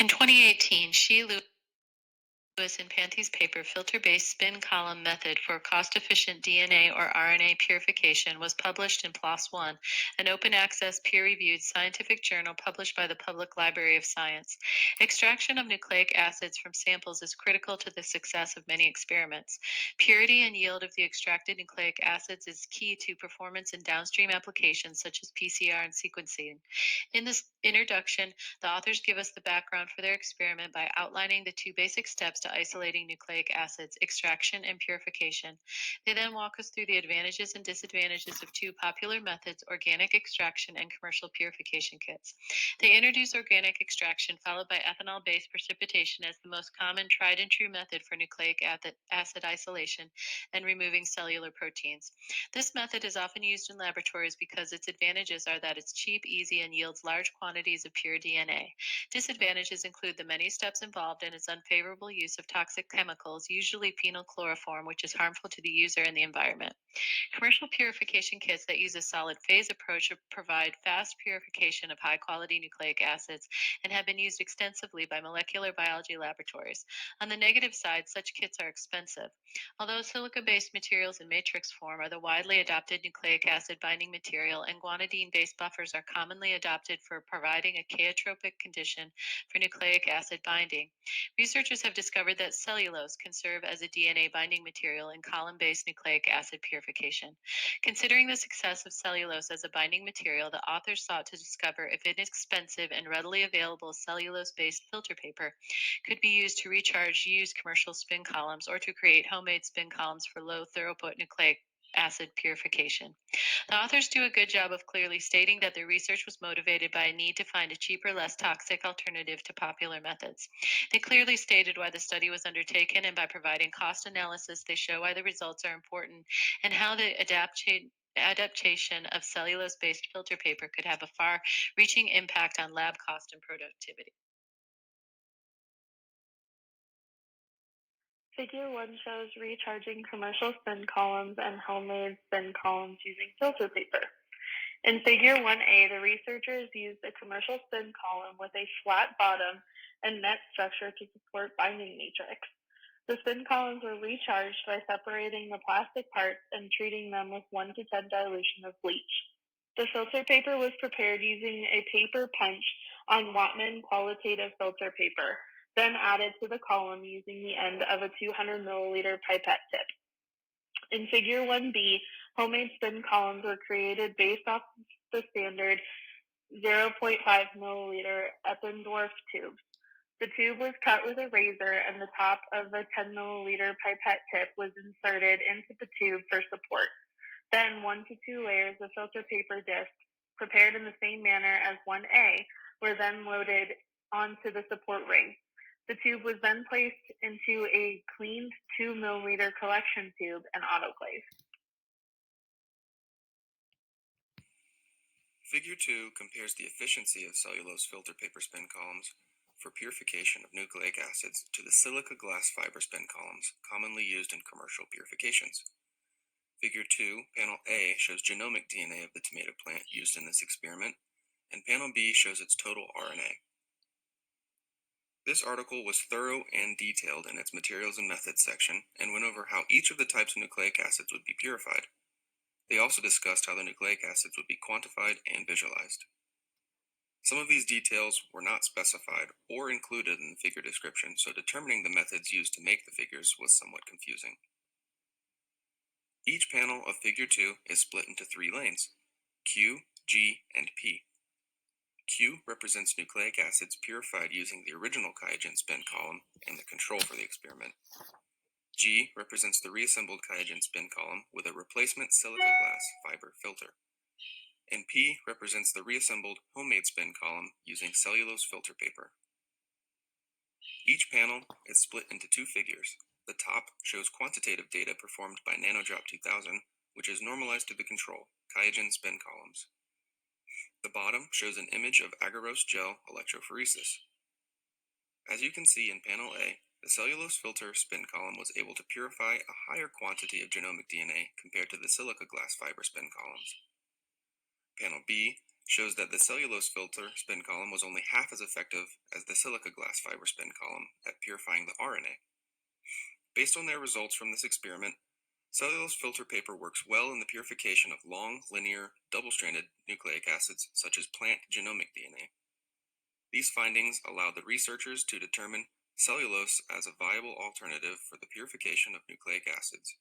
In 2018, Lewis and Panty's paper, Filter-Based Spin Column Method for Cost-Efficient DNA or RNA Purification, was published in PLOS One, an open-access, peer-reviewed scientific journal published by the Public Library of Science. Extraction of nucleic acids from samples is critical to the success of many experiments. Purity and yield of the extracted nucleic acids is key to performance in downstream applications such as PCR and sequencing. In this introduction, the authors give us the background for their experiment by outlining the two basic steps to isolating nucleic acids, extraction and purification. They then walk us through the advantages and disadvantages of two popular methods, organic extraction and commercial purification kits. They introduce organic extraction, followed by ethanol based precipitation as the most common tried and true method for nucleic acid isolation and removing cellular proteins. This method is often used in laboratories because its advantages are that it's cheap, easy, and yields large quantities of pure DNA. Disadvantages include the many steps involved and its unfavorable use of toxic chemicals, usually phenylchloroform, which is harmful to the user and the environment. Commercial purification kits that use a solid phase approach provide fast purification of high quality nucleic acids and have been used extensively by molecular biology laboratories. On the negative side, such kits are expensive. Although silica based materials in matrix form are the widely adopted nucleic acid binding material, and guanidine based buffers are commonly adopted for providing a chaotropic condition for nucleic acid binding. Researchers have discovered that cellulose can serve as a DNA binding material in column based nucleic acid purification. Considering the success of cellulose as a binding material, the authors sought to discover if inexpensive and readily available cellulose based filter paper could be used to recharge used commercial spin columns or to create homemade spin columns for low throughput nucleic acid purification. The authors do a good job of clearly stating that their research was motivated by a need to find a cheaper, less toxic alternative to popular methods. They clearly stated why the study was undertaken, and by providing cost analysis, they show why the results are important and how the adaptation of cellulose based filter paper could have a far reaching impact on lab cost and productivity. Figure 1 shows recharging commercial spin columns and homemade spin columns using filter paper. In Figure 1A, the researchers used a commercial spin column with a flat bottom and net structure to support binding matrix. The spin columns were recharged by separating the plastic parts and treating them with 1 to 10 dilution of bleach. The filter paper was prepared using a paper punch on Whatman qualitative filter paper, then added to the column using the end of a 200 milliliter pipette tip. In Figure 1B, homemade spin columns were created based off the standard 0.5 milliliter Eppendorf tube. The tube was cut with a razor and the top of the 10 milliliter pipette tip was inserted into the tube for support. Then 1 to 2 layers of filter paper disc, prepared in the same manner as 1A, were then loaded onto the support ring. The tube was then placed into a cleaned 2 milliliter collection tube and autoclaved. Figure 2 compares the efficiency of cellulose filter paper spin columns for purification of nucleic acids to the silica glass fiber spin columns commonly used in commercial purifications. Figure 2, Panel A, shows genomic DNA of the tomato plant used in this experiment, and Panel B shows its total RNA. This article was thorough and detailed in its materials and methods section and went over how each of the types of nucleic acids would be purified. They also discussed how the nucleic acids would be quantified and visualized. Some of these details were not specified or included in the figure description, so determining the methods used to make the figures was somewhat confusing. Each panel of Figure 2 is split into 3 lanes: Q, G, and P. Q represents nucleic acids purified using the original QIAGEN spin column and the control for the experiment. G represents the reassembled QIAGEN spin column with a replacement silica glass fiber filter. And P represents the reassembled homemade spin column using cellulose filter paper. Each panel is split into 2 figures. The top shows quantitative data performed by NanoDrop 2000, which is normalized to the control, QIAGEN spin columns. The bottom shows an image of agarose gel electrophoresis. As you can see in Panel A, the cellulose filter spin column was able to purify a higher quantity of genomic DNA compared to the silica glass fiber spin columns. Panel B shows that the cellulose filter spin column was only half as effective as the silica glass fiber spin column at purifying the RNA. Based on their results from this experiment, cellulose filter paper works well in the purification of long, linear, double-stranded nucleic acids such as plant genomic DNA. These findings allowed the researchers to determine cellulose as a viable alternative for the purification of nucleic acids.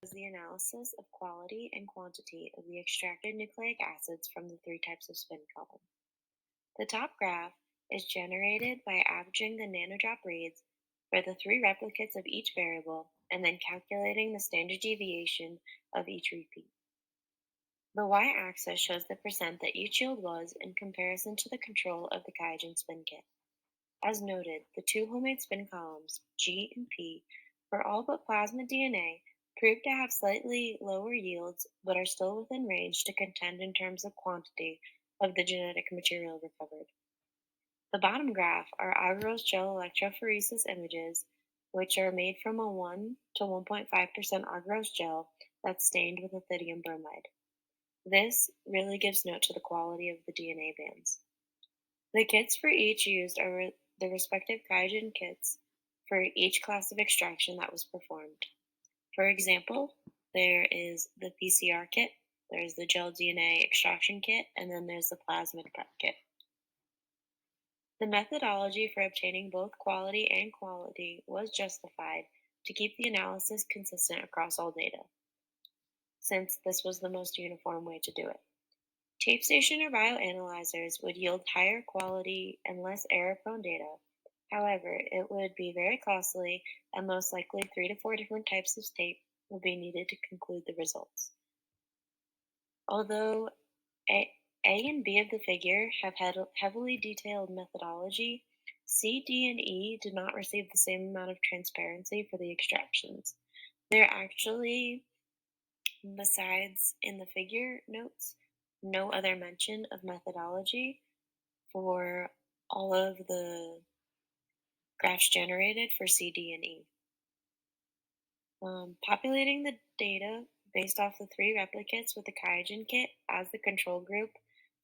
Was the analysis of quality and quantity of the extracted nucleic acids from the three types of spin column. The top graph is generated by averaging the nanodrop reads for the three replicates of each variable and then calculating the standard deviation of each repeat. The y-axis shows the percent that each yield was in comparison to the control of the QIAGEN spin kit. As noted, the two homemade spin columns, G and P, for all but plasmid DNA, proved to have slightly lower yields but are still within range to contend in terms of quantity of the genetic material recovered. The bottom graph are agarose gel electrophoresis images, which are made from a 1 to 1.5% agarose gel that's stained with ethidium bromide. This really gives note to the quality of the DNA bands. The kits for each used are the respective QIAGEN kits for each class of extraction that was performed. For example, there is the PCR kit, there's the gel DNA extraction kit, and then there's the plasmid prep kit. The methodology for obtaining both quality and quantity was justified to keep the analysis consistent across all data, since this was the most uniform way to do it. Tape station or bioanalyzers would yield higher quality and less error-prone data. However, it would be very costly, and most likely 3 to 4 different types of tape would be needed to conclude the results. Although A and B of the figure have had heavily detailed methodology, C, D, and E did not receive the same amount of transparency for the extractions. They're actually, besides in the figure notes, no other mention of methodology for all of the graphs generated for C, D, and E. Populating the data based off the three replicates with the QIAGEN kit as the control group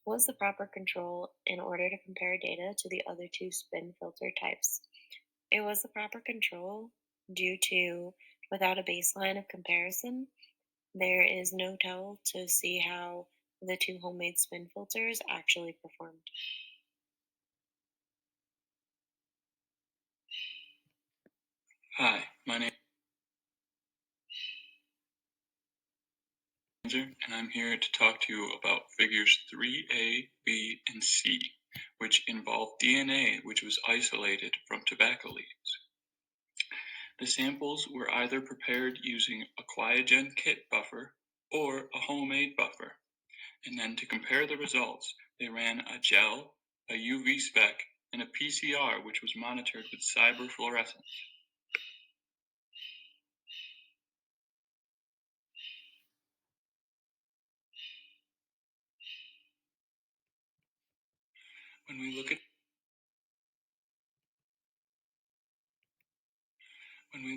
was the proper control in order to compare data to the other two spin filter types. It was the proper control due to, without a baseline of comparison, there is no tell to see how the two homemade spin filters actually performed. Hi, my name is Andrew, and I'm here to talk to you about figures 3A, B, and C, which involve DNA which was isolated from tobacco leaves. The samples were either prepared using a QIAGEN kit buffer or a homemade buffer, and then to compare the results, they ran a gel, a UV spec, and a PCR which was monitored with cyberfluorescence. When we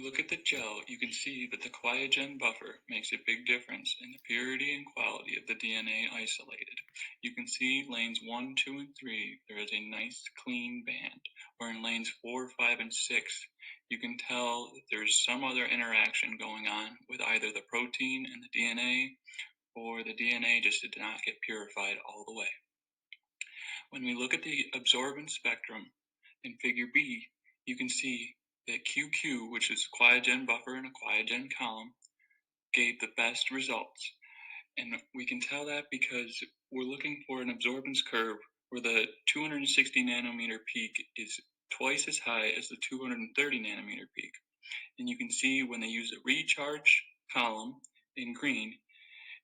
look at the gel, you can see that the QIAGEN buffer makes a big difference in the purity and quality of the DNA isolated. You can see lanes 1, 2, and 3, there is a nice clean band, where in lanes 4, 5, and 6, you can tell that there's some other interaction going on with either the protein and the DNA, or the DNA just did not get purified all the way. When we look at the absorbance spectrum in figure B, you can see that QQ, which is QIAGEN buffer and a QIAGEN column, gave the best results. And we can tell that because we're looking for an absorbance curve where the 260 nanometer peak is twice as high as the 230 nanometer peak. And you can see when they use a recharge column in green,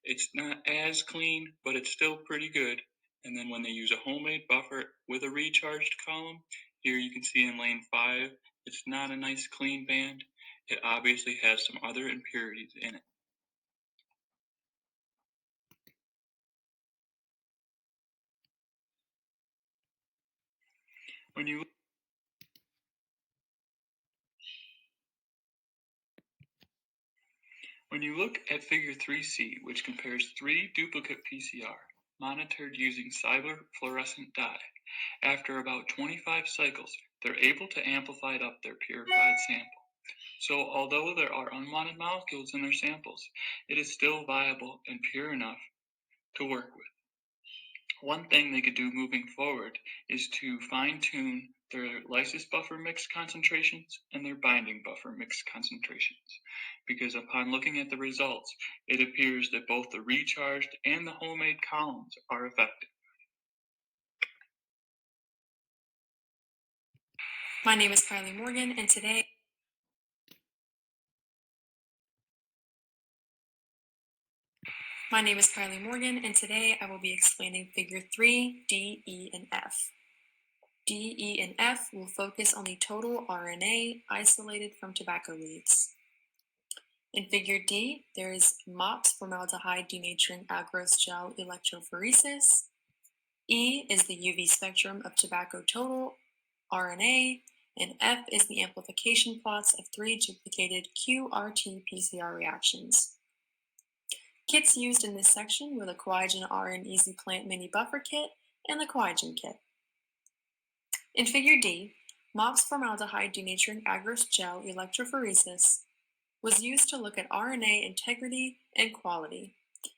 it's not as clean, but it's still pretty good. And then when they use a homemade buffer with a recharged column, here you can see in lane 5, it's not a nice clean band. It obviously has some other impurities in it. When you look at figure 3C, which compares 3 duplicate PCR monitored using cyberfluorescent dye, after about 25 cycles, they're able to amplify up their purified sample. So although there are unwanted molecules in their samples, it is still viable and pure enough to work with. One thing they could do moving forward is to fine-tune their lysis buffer mix concentrations and their binding buffer mix concentrations, because upon looking at the results, it appears that both the recharged and the homemade columns are effective. My name is Kylie Morgan, and today I will be explaining figure 3, D, E, and F. D, E, and F will focus on the total RNA isolated from tobacco leaves. In figure D, there is MOPS formaldehyde denaturing agarose gel electrophoresis. E is the UV spectrum of tobacco total RNA, and F is the amplification plots of 3 duplicated qRT-PCR reactions. Kits used in this section were the Quiagen RN Easy Plant Mini Buffer Kit and the Quiagen Kit. In figure D, MOPS formaldehyde denaturing agarose gel electrophoresis was used to look at RNA integrity and quality.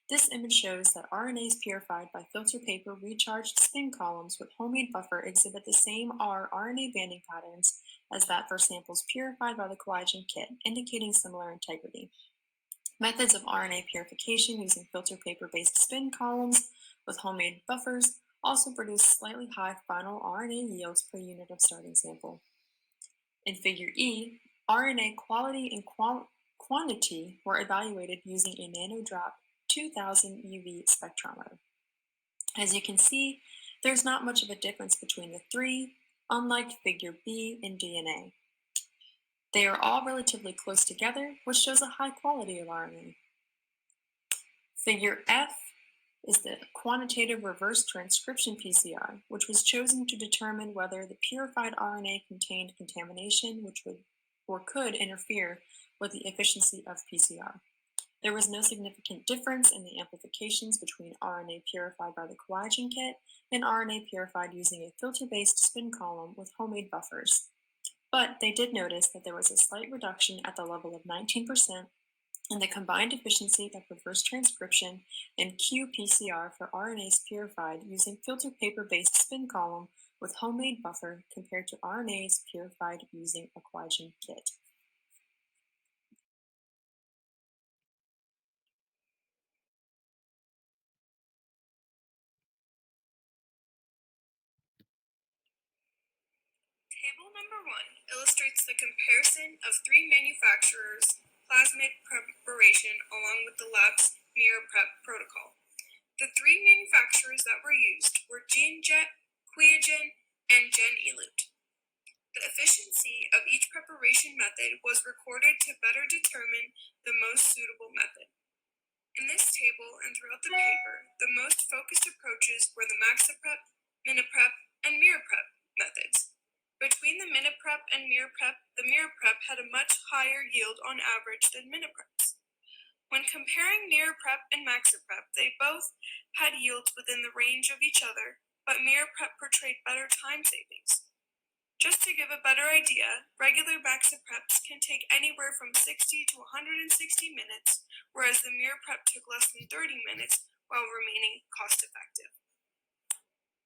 This image shows that RNAs purified by filter paper recharged spin columns with homemade buffer exhibit the same rRNA banding patterns as that for samples purified by the Quiagen Kit, indicating similar integrity. Methods of RNA purification using filter paper-based spin columns with homemade buffers also produce slightly high final RNA yields per unit of starting sample. In figure E, RNA quality and quantity were evaluated using a NanoDrop 2000 UV spectrometer. As you can see, there's not much of a difference between the three, unlike figure B and DNA. They are all relatively close together, which shows a high quality of RNA. Figure F is the quantitative reverse transcription PCR, which was chosen to determine whether the purified RNA contained contamination which would or could interfere with the efficiency of PCR. There was no significant difference in the amplifications between RNA purified by the Quiagen Kit and RNA purified using a filter-based spin column with homemade buffers. But they did notice that there was a slight reduction at the level of 19% in the combined efficiency of reverse transcription and qPCR for RNAs purified using filter paper-based spin column with homemade buffer compared to RNAs purified using a Quiagen Kit. Table number 1 illustrates the comparison of 3 manufacturers' plasmid preparation along with the lab's mirror prep protocol. The 3 manufacturers that were used were GeneJet, Quiagen, and GenElute. The efficiency of each preparation method was recorded to better determine the most suitable method. In this table and throughout the paper, the most focused approaches were the MaxiPrep, MiniPrep, and MirrorPrep methods. Between the MiniPrep and MirrorPrep, the MirrorPrep had a much higher yield on average than MiniPreps. When comparing MirrorPrep and MaxiPrep, they both had yields within the range of each other, but MirrorPrep portrayed better time savings. Just to give a better idea, regular MaxiPreps can take anywhere from 60 to 160 minutes, whereas the MirrorPrep took less than 30 minutes while remaining cost-effective.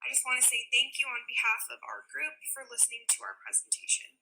I just want to say thank you on behalf of our group for listening to our presentation.